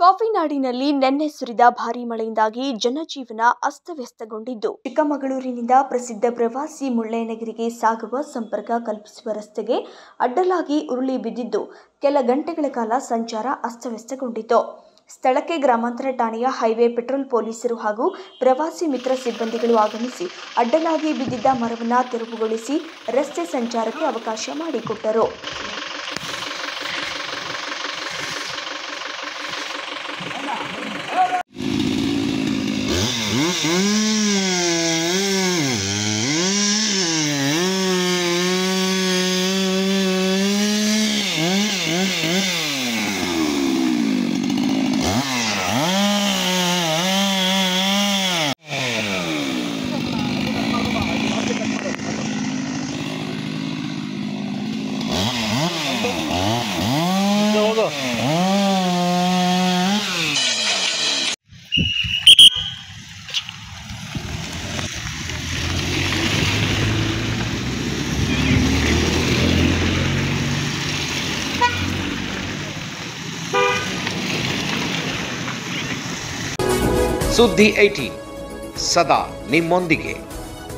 ಕಾಫಿನಾಡಿನಲ್ಲಿ ನಿನ್ನೆ ಸುರಿದ ಭಾರೀ ಮಳೆಯಿಂದಾಗಿ ಜನಜೀವನ ಅಸ್ತವ್ಯಸ್ತಗೊಂಡಿದ್ದು, ಚಿಕ್ಕಮಗಳೂರಿನಿಂದ ಪ್ರಸಿದ್ಧ ಪ್ರವಾಸಿ ಮುಳ್ಳಯ್ಯನಗಿರಿಗೆ ಸಾಗುವ ಸಂಪರ್ಕ ಕಲ್ಪಿಸುವ ರಸ್ತೆಗೆ ಅಡ್ಡಲಾಗಿ ಉರುಳಿ ಬಿದ್ದಿದ್ದು, ಕೆಲ ಗಂಟೆಗಳ ಕಾಲ ಸಂಚಾರ ಅಸ್ತವ್ಯಸ್ತಗೊಂಡಿತು. ಸ್ಥಳಕ್ಕೆ ಗ್ರಾಮಾಂತರ ಠಾಣೆಯ ಹೈವೇ ಪೆಟ್ರೋಲ್ ಪೊಲೀಸರು ಹಾಗೂ ಪ್ರವಾಸಿ ಮಿತ್ರ ಸಿಬ್ಬಂದಿಗಳು ಆಗಮಿಸಿ ಅಡ್ಡಲಾಗಿ ಬಿದ್ದಿದ್ದ ಮರವನ್ನು ತೆರವುಗೊಳಿಸಿ ರಸ್ತೆ ಸಂಚಾರಕ್ಕೆ ಅವಕಾಶ ಮಾಡಿಕೊಟ್ಟರು. ಸುದ್ದಿ 18 ಸದಾ ನಿಮ್ಮೊಂದಿಗೆ.